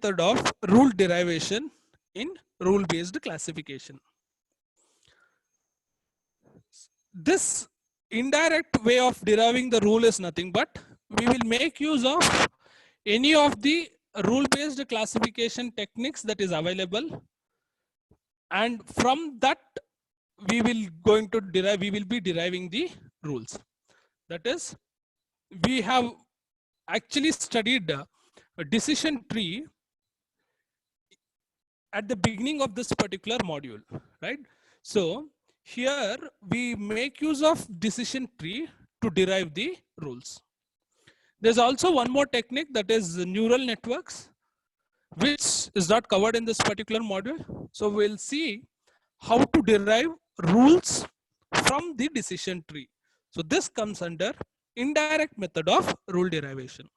method of rule derivation in rule-based classification. This indirect way of deriving the rule is nothing but we will make use of any of the rule-based classification techniques that is available, and from that we will be deriving the rules. That is, we have actually studied a decision tree at the beginning of this particular module, right? So here we make use of decision tree to derive the rules. There's also one more technique, that is neural networks, which is not covered in this particular module. So we'll see how to derive rules from the decision tree. So this comes under indirect method of rule derivation.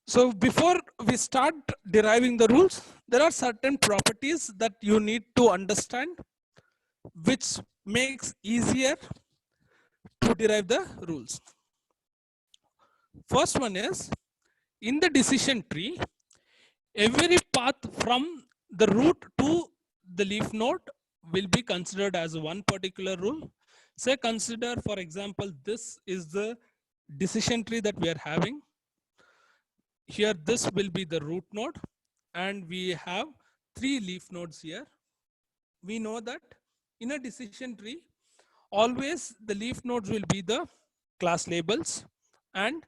So before we start deriving the rules, there are certain properties that you need to understand, which makes easier to derive the rules. First one is, in the decision tree, every path from the root to the leaf node will be considered as one particular rule. Say consider, for example, this is the decision tree that we are having. Here this will be the root node, and we have 3 leaf nodes here. We know that in a decision tree, always the leaf nodes will be the class labels, and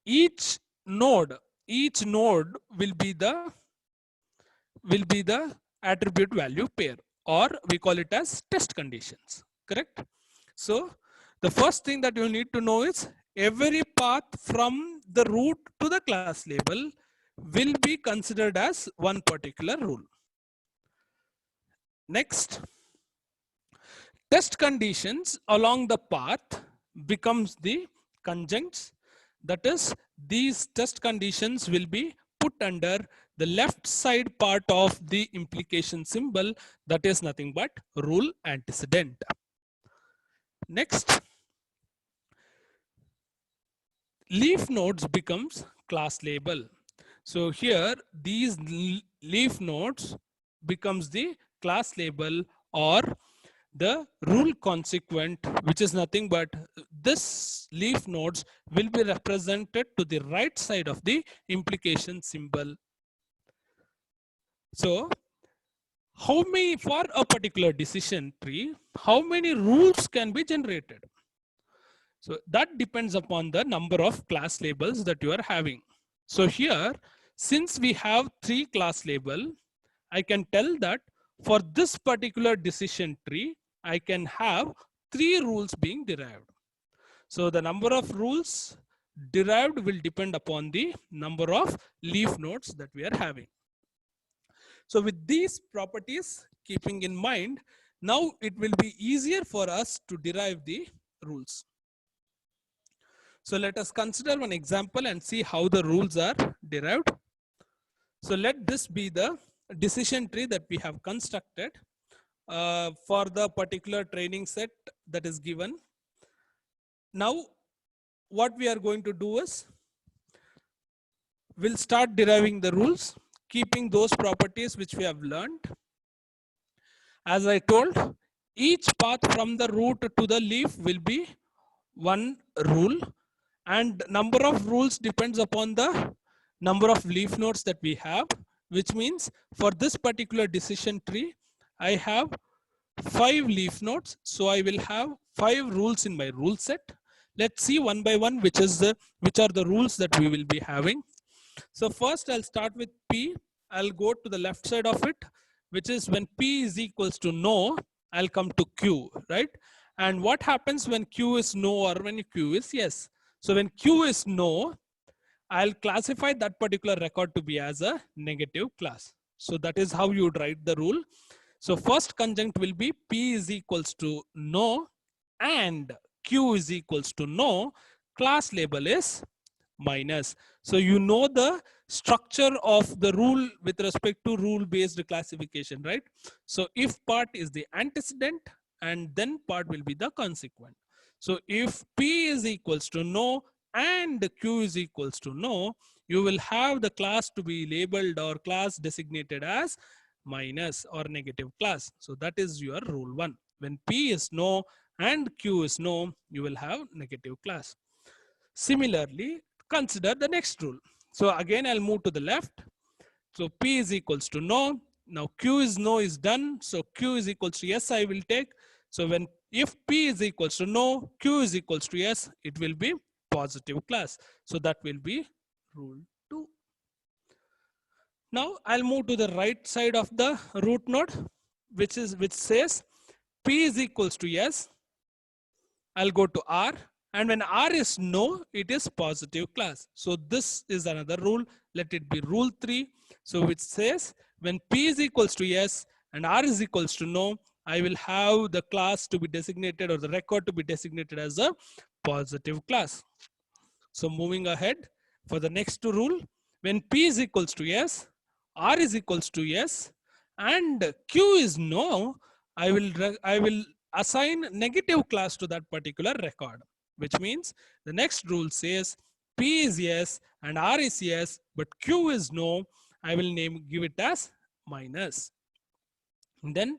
each node will be the attribute value pair, or we call it as test conditions, correct? So the first thing that you need to know is every path from the root to the class label will be considered as one particular rule. Next, test conditions along the path becomes the conjuncts. That is, these test conditions will be put under the left side part of the implication symbol, that is nothing but rule antecedent. Next, leaf nodes becomes class label. So here these leaf nodes becomes the class label or the rule consequent, which is nothing but this leaf nodes will be represented to the right side of the implication symbol. So how many, for a particular decision tree, how many rules can be generated? So that depends upon the number of class labels that you are having. So here, since we have 3 class label, I can tell that for this particular decision tree, I can have 3 rules being derived. So the number of rules derived will depend upon the number of leaf nodes that we are having. So with these properties keeping in mind, now it will be easier for us to derive the rules. So let us consider one example and see how the rules are derived. So let this be the decision tree that we have constructed for the particular training set that is given. Now what we are going to do is, we'll start deriving the rules, keeping those properties which we have learned. As I told, each path from the root to the leaf will be one rule, and number of rules depends upon the number of leaf nodes that we have, which means for this particular decision tree, I have 5 leaf nodes. So I will have 5 rules in my rule set. Let's see one by one which are the rules that we will be having. So first I'll start with P. I'll go to the left side of it, which is when P is equals to no, I'll come to Q, right? And what happens when Q is no or when Q is yes? So when Q is no, I'll classify that particular record to be as a negative class. So that is how you would write the rule. So first conjunct will be P is equals to no and Q is equals to no, class label is minus. So you know the structure of the rule with respect to rule based classification, right? So if part is the antecedent and then part will be the consequent. So if P is equals to no and Q is equals to no, you will have the class to be labeled or class designated as minus or negative class. So that is your rule 1. When P is no and Q is no, you will have negative class. Similarly, consider the next rule. So again, I'll move to the left. So P is equals to no. Now Q is no is done. So Q is equals to yes, I will take. So if P is equals to no, Q is equals to yes, it will be positive class. So that will be rule 2. Now I'll move to the right side of the root node, which says P is equals to yes. I'll go to R, and when R is no, it is positive class. So this is another rule. Let it be rule 3. So which says when P is equals to yes and R is equals to no, I will have the class to be designated or the record to be designated as a positive class. So moving ahead for the next rule, when P is equals to yes, R is equals to yes, and Q is no, I will assign negative class to that particular record, which means the next rule says P is yes and R is yes, but Q is no, I will give it as minus. And then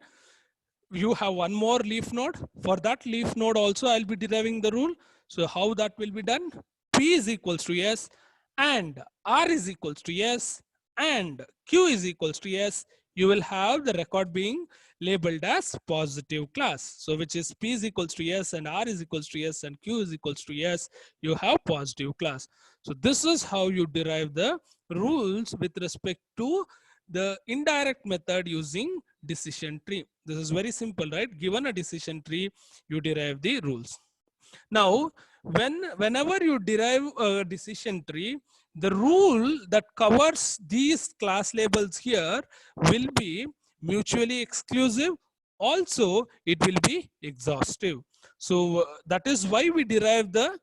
you have one more leaf node. For that leaf node also I'll be deriving the rule. So how that will be done? P is equals to yes and R is equals to yes and Q is equals to yes. You will have the record being labeled as positive class. So which is P is equals to yes and R is equals to yes and Q is equals to yes. You have positive class. So this is how you derive the rules with respect to the indirect method using decision tree. This is very simple, right? Given a decision tree, you derive the rules. Now, whenever you derive a decision tree, the rule that covers these class labels here will be mutually exclusive. Also, it will be exhaustive. So that is why we derive the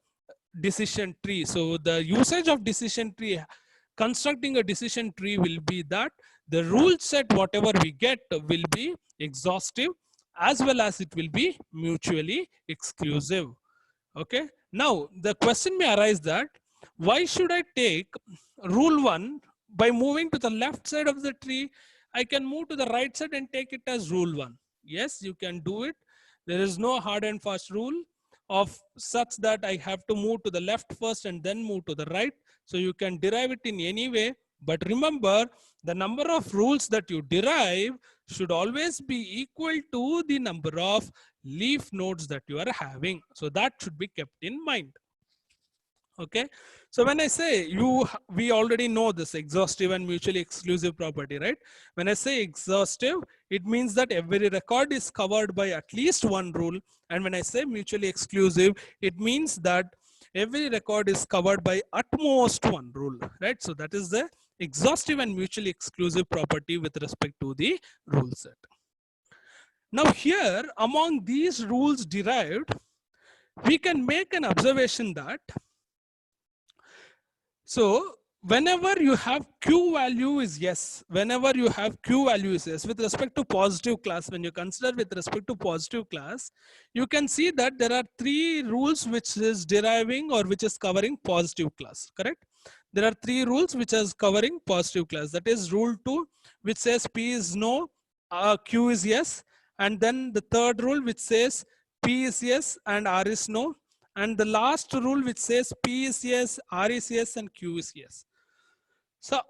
decision tree. So the usage of decision tree, constructing a decision tree will be that the rule set whatever we get will be exhaustive as well as it will be mutually exclusive. Okay. Now the question may arise that why should I take rule 1 by moving to the left side of the tree? I can move to the right side and take it as rule 1. Yes, you can do it. There is no hard and fast rule of such that I have to move to the left first and then move to the right. So you can derive it in any way. But remember, the number of rules that you derive should always be equal to the number of leaf nodes that you are having. So that should be kept in mind. Okay. So when I say we already know this exhaustive and mutually exclusive property, right? When I say exhaustive, it means that every record is covered by at least one rule. And when I say mutually exclusive, it means that every record is covered by at most one rule, right? So that is the exhaustive and mutually exclusive property with respect to the rule set. Now here, among these rules derived, we can make an observation that so whenever you have Q value is yes, whenever you have Q value is yes, with respect to positive class, when you consider with respect to positive class, you can see that there are 3 rules which is deriving or which is covering positive class, correct? There are 3 rules which is covering positive class. That is rule 2, which says P is no, Q is yes. And then the third rule which says P is yes and R is no. And the last rule which says P is yes, R is yes, and Q is yes. So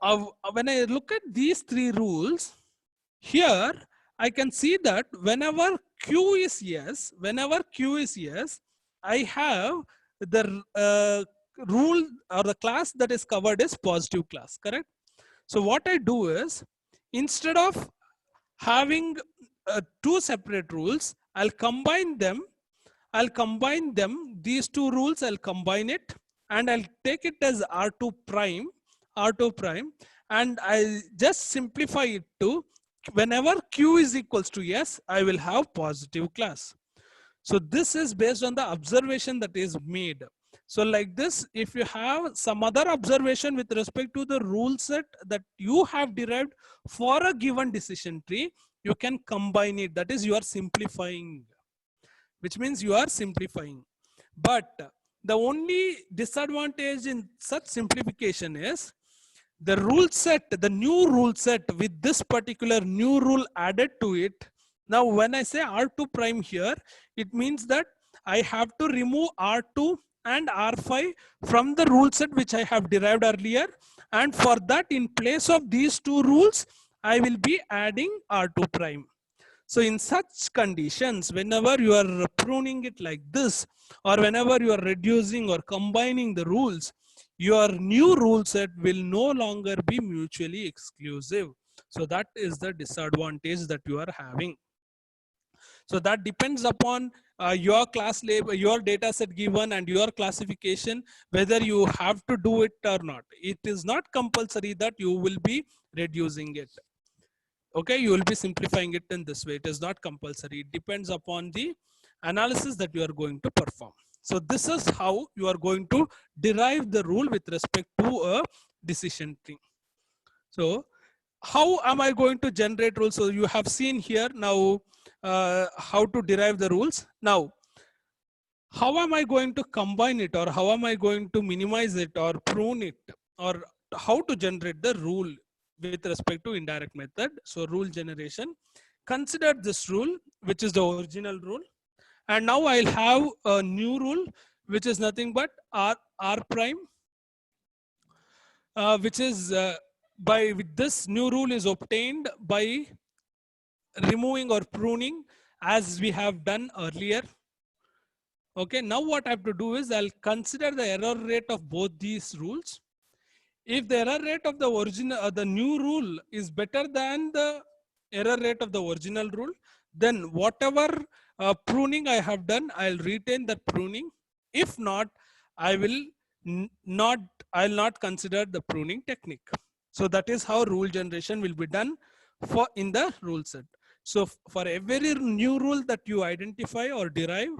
when I look at these 3 rules, here I can see that whenever Q is yes, I have the rule or the class that is covered is positive class, correct? So what I do is, instead of having 2 separate rules, I'll combine them, these 2 rules, I'll combine it and I'll take it as R2 prime, and I just simplify it to whenever Q is equals to yes, I will have positive class. So this is based on the observation that is made. So like this, if you have some other observation with respect to the rule set that you have derived for a given decision tree, you can combine it. That is, you are simplifying, which means you are simplifying. But the only disadvantage in such simplification is the rule set, the new rule set with this particular new rule added to it. Now, when I say R2 prime here, it means that I have to remove R2 and R5 from the rule set which I have derived earlier. And for that, in place of these two rules, I will be adding R2 prime. So in such conditions, whenever you are pruning it like this, or whenever you are reducing or combining the rules, your new rule set will no longer be mutually exclusive. So that is the disadvantage that you are having. So that depends upon your class label, your data set given and your classification, whether you have to do it or not. It is not compulsory that you will be reducing it. Okay, you will be simplifying it in this way. It is not compulsory. It depends upon the analysis that you are going to perform. So this is how you are going to derive the rule with respect to a decision tree. So how am I going to generate rules? So you have seen here now how to derive the rules. Now, how am I going to combine it, or how am I going to minimize it or prune it, or how to generate the rule with respect to indirect method? So rule generation, consider this rule, which is the original rule. And now I'll have a new rule, which is nothing but R prime, which is with this new rule is obtained by removing or pruning as we have done earlier. Okay, now what I have to do is I'll consider the error rate of both these rules. If the error rate of the original, the new rule is better than the error rate of the original rule, then whatever pruning I have done, I'll retain that pruning. If not, I will I'll not consider the pruning technique. So that is how rule generation will be done for in the rule set. So for every new rule that you identify or derive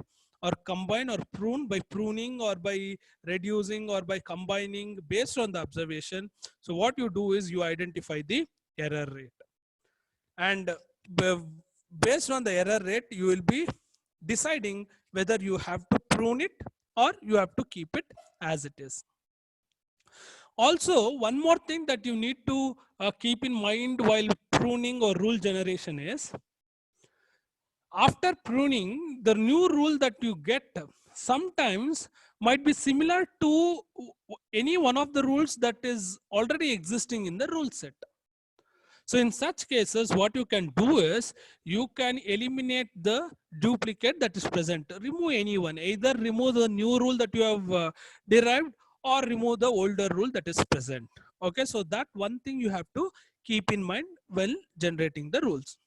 or combine or prune by pruning or by reducing or by combining based on the observation. So what you do is you identify the error rate. And based on the error rate, you will be deciding whether you have to prune it or you have to keep it as it is. Also, one more thing that you need to keep in mind while pruning or rule generation is, after pruning, the new rule that you get sometimes might be similar to any one of the rules that is already existing in the rule set. So in such cases, what you can do is you can eliminate the duplicate that is present. Remove anyone, either remove the new rule that you have derived or remove the older rule that is present. Okay, so that one thing you have to keep in mind while generating the rules.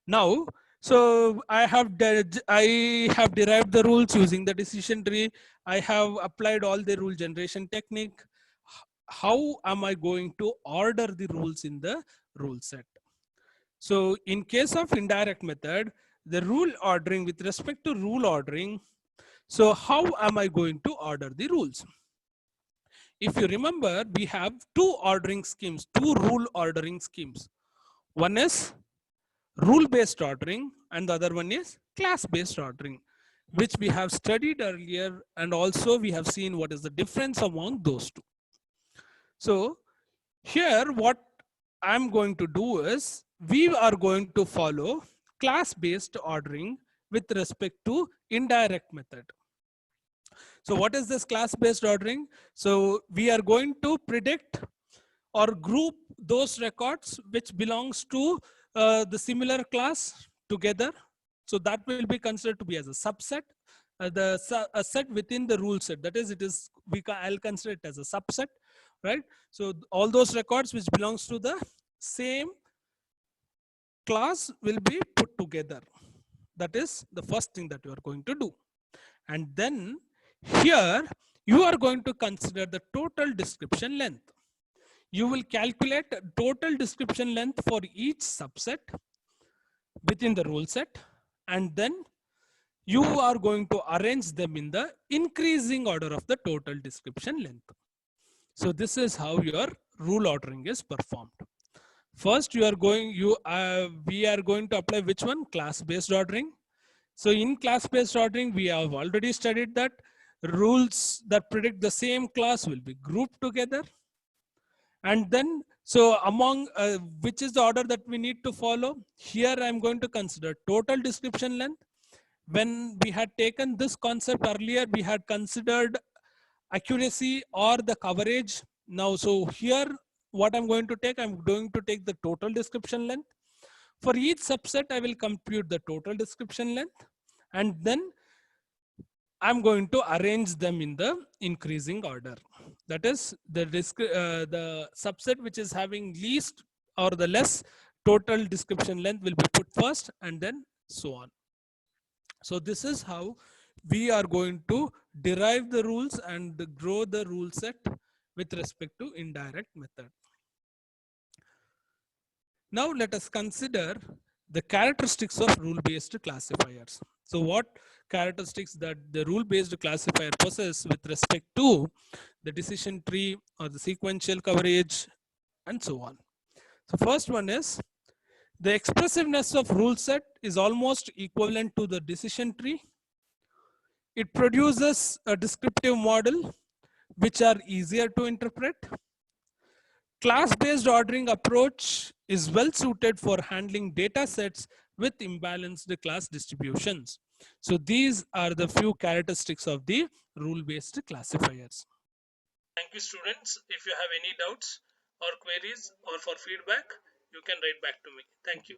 Now, so I have derived the rules using the decision tree. I have applied all the rule generation technique. How am I going to order the rules in the rule set? So in case of indirect method, the rule ordering with respect to rule ordering. So how am I going to order the rules? If you remember, we have two ordering schemes, two rule ordering schemes. One is rule-based ordering and the other one is class-based ordering, which we have studied earlier, and also we have seen what is the difference among those two. So here what I'm going to do is we are going to follow class-based ordering with respect to indirect method. So what is this class-based ordering? So we are going to predict or group those records which belongs to the similar class together. So that will be considered to be as a subset, a set within the rule set. That is, I'll consider it as a subset, right? So all those records which belongs to the same class will be put together. That is the first thing that you are going to do. And then here you are going to consider the total description length. You will calculate total description length for each subset within the rule set, and then you are going to arrange them in the increasing order of the total description length. So this is how your rule ordering is performed. First, we are going to apply which one? Class-based ordering. So in class-based ordering, we have already studied that rules that predict the same class will be grouped together. And then, so among which is the order that we need to follow? Here I'm going to consider total description length. When we had taken this concept earlier, we had considered accuracy or the coverage. Now, so here, what I'm going to take, I'm going to take the total description length. For each subset, I will compute the total description length, and then I'm going to arrange them in the increasing order. That is the subset which is having least or the less total description length will be put first, and then so on. So this is how we are going to derive the rules and grow the rule set with respect to indirect method. Now let us consider the characteristics of rule-based classifiers. So what characteristics that the rule-based classifier possess with respect to the decision tree or the sequential coverage and so on. So first one is the expressiveness of rule set is almost equivalent to the decision tree. It produces a descriptive model which are easier to interpret. Class-based ordering approach is well suited for handling data sets with imbalanced class distributions. So these are the few characteristics of the rule-based classifiers. Thank you, students. If you have any doubts or queries or for feedback, you can write back to me. Thank you.